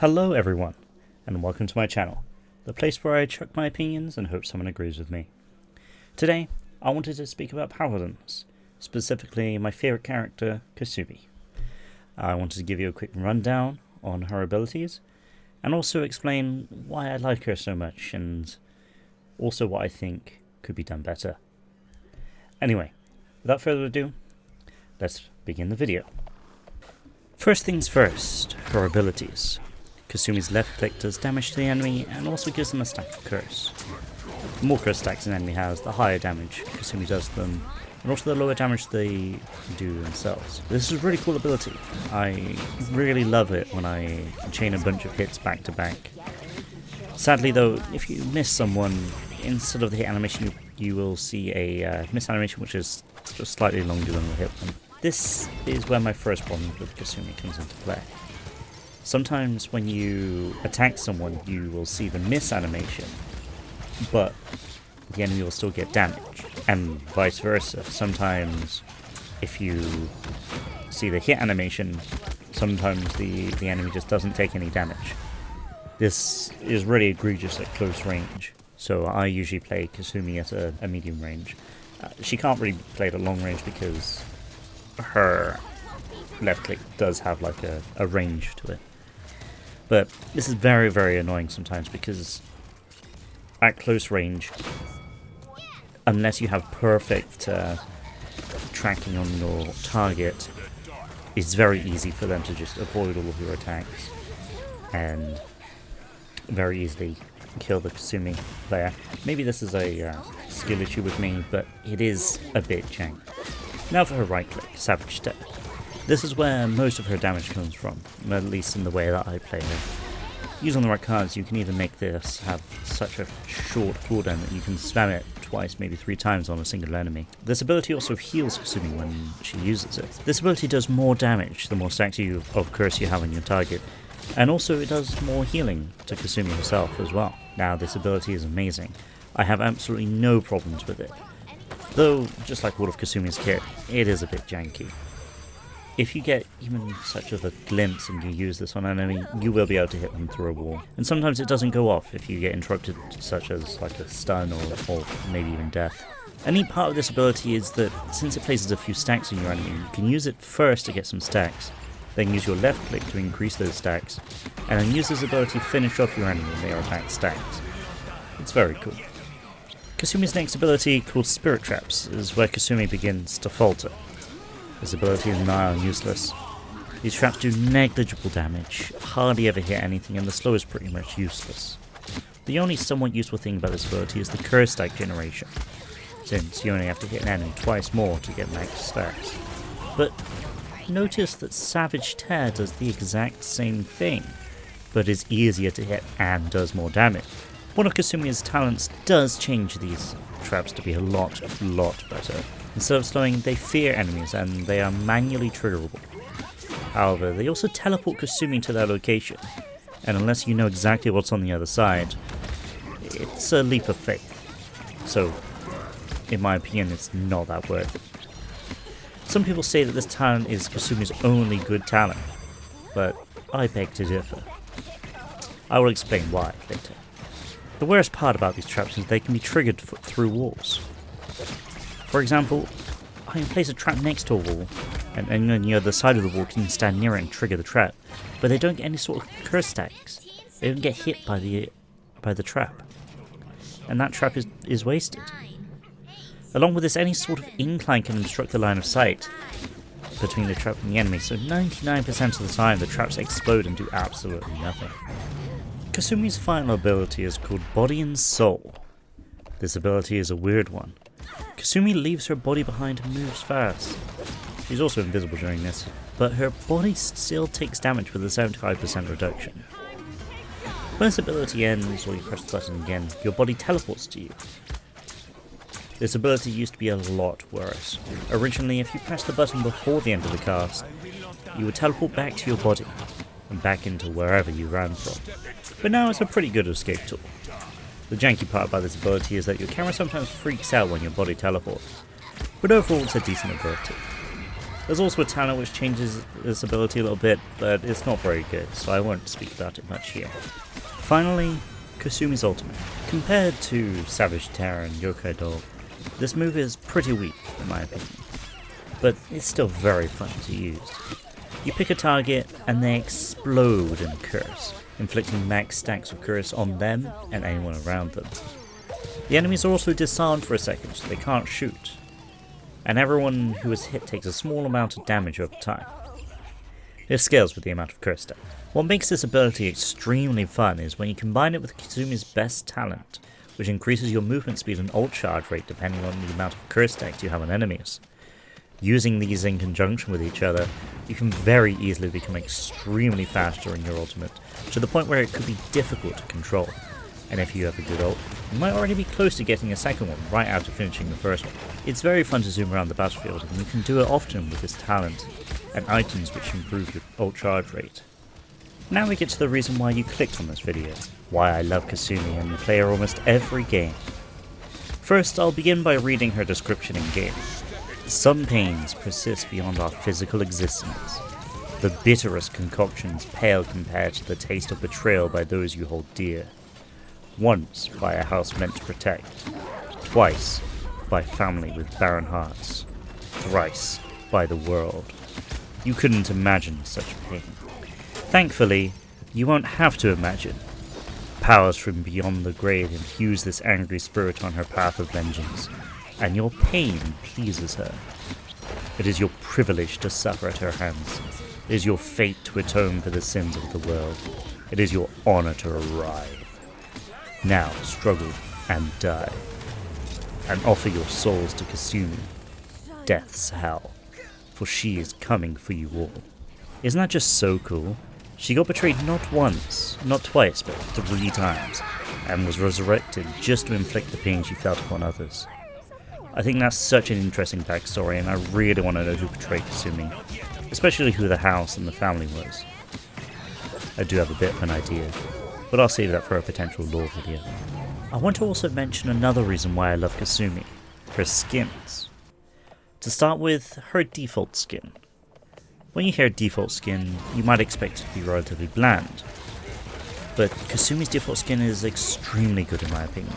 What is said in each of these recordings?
Hello everyone, and welcome to my channel, the place where I chuck my opinions and hope someone agrees with me. Today, I wanted to speak about Paladins, specifically my favourite character, Kasumi. I wanted to give you a quick rundown on her abilities, and also explain why I like her so much, and also what I think could be done better. Anyway, without further ado, let's begin the video. First things first, her abilities. Kasumi's left click does damage to the enemy and also gives them a stack of curse. The more curse stacks an enemy has, the higher damage Kasumi does them, and also the lower damage they do themselves. This is a really cool ability. I really love it when I chain a bunch of hits back to back. Sadly though, if you miss someone, instead of the hit animation you will see a miss animation which is just slightly longer than the hit one. This is where my first problem with Kasumi comes into play. Sometimes when you attack someone, you will see the miss animation, but the enemy will still get damage, and vice versa. Sometimes if you see the hit animation, sometimes the enemy just doesn't take any damage. This is really egregious at close range, so I usually play Kasumi at a medium range. She can't really play at a long range because her left click does have like a range to it. But this is very, very annoying sometimes because at close range, unless you have perfect tracking on your target, it's very easy for them to just avoid all of your attacks and very easily kill the Kasumi player. Maybe this is a skill issue with me, but it is a bit jank. Now for her right click, Savage Step. This is where most of her damage comes from, at least in the way that I play her. Using the right cards, you can either make this have such a short cooldown that you can spam it twice, maybe 3 times on a single enemy. This ability also heals Kasumi when she uses it. This ability does more damage the more stacks of curse you have on your target, and also it does more healing to Kasumi herself as well. Now this ability is amazing. I have absolutely no problems with it. Though, just like all of Kasumi's kit, it is a bit janky. If you get even such of a glimpse and you use this on an enemy, you will be able to hit them through a wall. And sometimes it doesn't go off if you get interrupted, such as like a stun or maybe even death. A neat part of this ability is that since it places a few stacks on your enemy, you can use it first to get some stacks, then use your left click to increase those stacks, and then use this ability to finish off your enemy when they are back stacked. It's very cool. Kasumi's next ability, called Spirit Traps, is where Kasumi begins to falter. This ability is nigh on useless. These traps do negligible damage, hardly ever hit anything, and the slow is pretty much useless. The only somewhat useful thing about this ability is the curse stack generation, since you only have to hit an enemy twice more to get max stacks. But notice that Savage Tear does the exact same thing, but is easier to hit and does more damage. One of Kasumi's talents does change these traps to be a lot better. Instead of slowing, they fear enemies and they are manually triggerable. However, they also teleport Kasumi to their location, and unless you know exactly what's on the other side, it's a leap of faith. So, in my opinion, it's not that worth it. Some people say that this talent is Kasumi's only good talent, but I beg to differ. I will explain why later. The worst part about these traps is they can be triggered through walls. For example, I can place a trap next to a wall, and then the other side of the wall can stand near it and trigger the trap, but they don't get any sort of curse stacks. They don't get hit by the trap, and that trap is wasted. Along with this, any sort of incline can obstruct the line of sight between the trap and the enemy, so 99% of the time the traps explode and do absolutely nothing. Kasumi's final ability is called Body and Soul. This ability is a weird one. Kasumi leaves her body behind and moves fast. She's also invisible during this, but her body still takes damage with a 75% reduction. When this ability ends, or you press the button again, your body teleports to you. This ability used to be a lot worse. Originally, if you pressed the button before the end of the cast, you would teleport back to your body, and back into wherever you ran from. But now it's a pretty good escape tool. The janky part about this ability is that your camera sometimes freaks out when your body teleports, but overall it's a decent ability. There's also a talent which changes this ability a little bit, but it's not very good, so I won't speak about it much here. Finally, Kasumi's ultimate. Compared to Savage Terror and Yokai Dog, this move is pretty weak in my opinion, but it's still very fun to use. You pick a target and they explode in curse, inflicting max stacks of curse on them and anyone around them. The enemies are also disarmed for a second, so they can't shoot, and everyone who is hit takes a small amount of damage over time. This scales with the amount of curse stack. What makes this ability extremely fun is when you combine it with Kasumi's best talent, which increases your movement speed and ult charge rate depending on the amount of curse stacks you have on enemies. Using these in conjunction with each other, you can very easily become extremely fast during your ultimate, to the point where it could be difficult to control. And if you have a good ult, you might already be close to getting a second one right after finishing the first one. It's very fun to zoom around the battlefield, and you can do it often with this talent and items which improve your ult charge rate. Now we get to the reason why you clicked on this video, why I love Kasumi and play her almost every game. First, I'll begin by reading her description in game. Some pains persist beyond our physical existence. The bitterest concoctions pale compared to the taste of betrayal by those you hold dear. Once by a house meant to protect, twice by family with barren hearts, thrice by the world. You couldn't imagine such pain. Thankfully, you won't have to imagine. Powers from beyond the grave infuse this angry spirit on her path of vengeance, and your pain pleases her. It is your privilege to suffer at her hands. It is your fate to atone for the sins of the world. It is your honor to arrive. Now struggle and die, and offer your souls to Kasumi, death's hell, for she is coming for you all. Isn't that just so cool? She got betrayed not once, not twice, but 3 times, and was resurrected just to inflict the pain she felt upon others. I think that's such an interesting backstory, and I really want to know who betrayed Kasumi, especially who the house and the family was. I do have a bit of an idea, but I'll save that for a potential lore video. I want to also mention another reason why I love Kasumi, her skins. To start with, her default skin. When you hear default skin, you might expect it to be relatively bland, but Kasumi's default skin is extremely good in my opinion.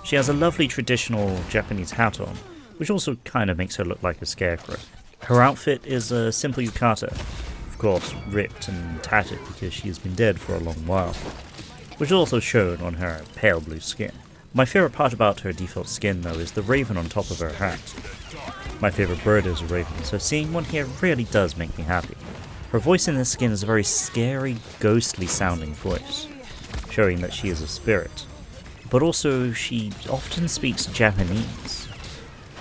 She has a lovely traditional Japanese hat on, which also kind of makes her look like a scarecrow. Her outfit is a simple yukata, of course ripped and tattered because she has been dead for a long while, which is also shown on her pale blue skin. My favourite part about her default skin though is the raven on top of her hat. My favourite bird is a raven, so seeing one here really does make me happy. Her voice in this skin is a very scary, ghostly sounding voice, showing that she is a spirit. But also, she often speaks Japanese.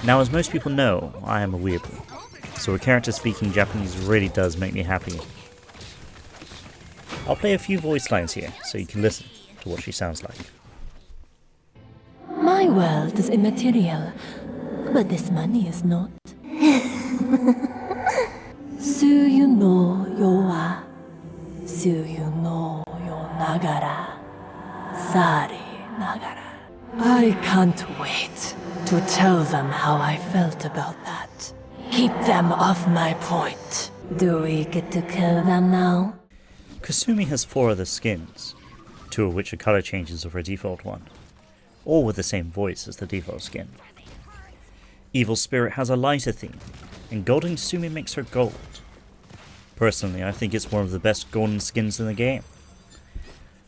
Now, as most people know, I am a weeaboo, so a character speaking Japanese really does make me happy. I'll play a few voice lines here, so you can listen to what she sounds like. My world is immaterial, but this money is not. Suyu no yo wa, suyu no yo nagara, sari nagara. I can't wait to tell them how I felt about that. Keep them off my point. Do we get to kill them now? Kasumi has 4 other skins, 2 of which are color changes of her default one, all with the same voice as the default skin. Evil Spirit has a lighter theme, and Golden Kasumi makes her gold. Personally, I think it's one of the best golden skins in the game.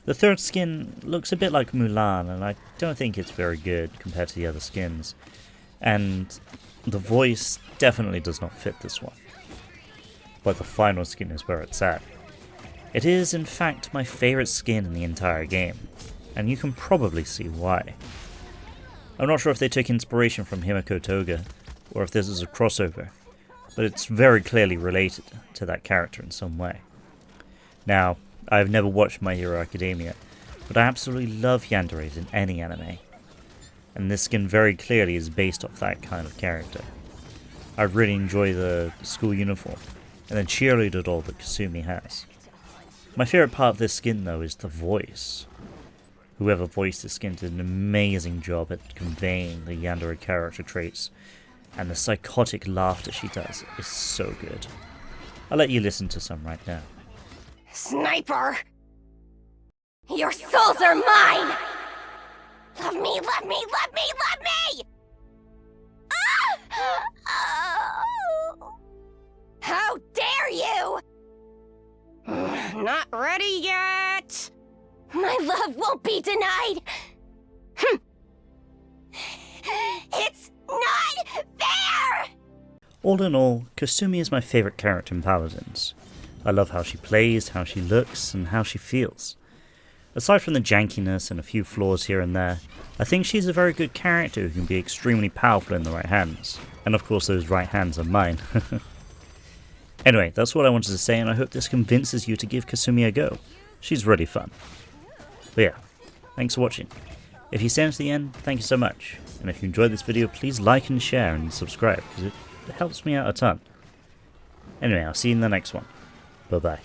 The 3rd skin looks a bit like Mulan, and I don't think it's very good compared to the other skins, and the voice definitely does not fit this one. But the final skin is where it's at. It is, in fact, my favourite skin in the entire game, and you can probably see why. I'm not sure if they took inspiration from Himiko Toga, or if this is a crossover, but it's very clearly related to that character in some way. Now, I've never watched My Hero Academia, but I absolutely love yanderes in any anime, and this skin very clearly is based off that kind of character. I really enjoy the school uniform, and the cheerleader doll that Kasumi has. My favourite part of this skin though is the voice. Whoever voiced this skin did an amazing job at conveying the yandere character traits, and the psychotic laughter she does is so good. I'll let you listen to some right now. Sniper! Your souls are mine! Love me, love me, love me, love me! Ah! Oh. How dare you! Not ready yet! My love won't be denied! It's not fair! All in all, Kasumi is my favourite character in Paladins. I love how she plays, how she looks, and how she feels. Aside from the jankiness and a few flaws here and there, I think she's a very good character who can be extremely powerful in the right hands. And of course those right hands are mine. Anyway, that's what I wanted to say, and I hope this convinces you to give Kasumi a go. She's really fun. But yeah, thanks for watching. If you stayed to the end, thank you so much. And if you enjoyed this video, please like and share and subscribe, because it helps me out a ton. Anyway, I'll see you in the next one. Bye bye.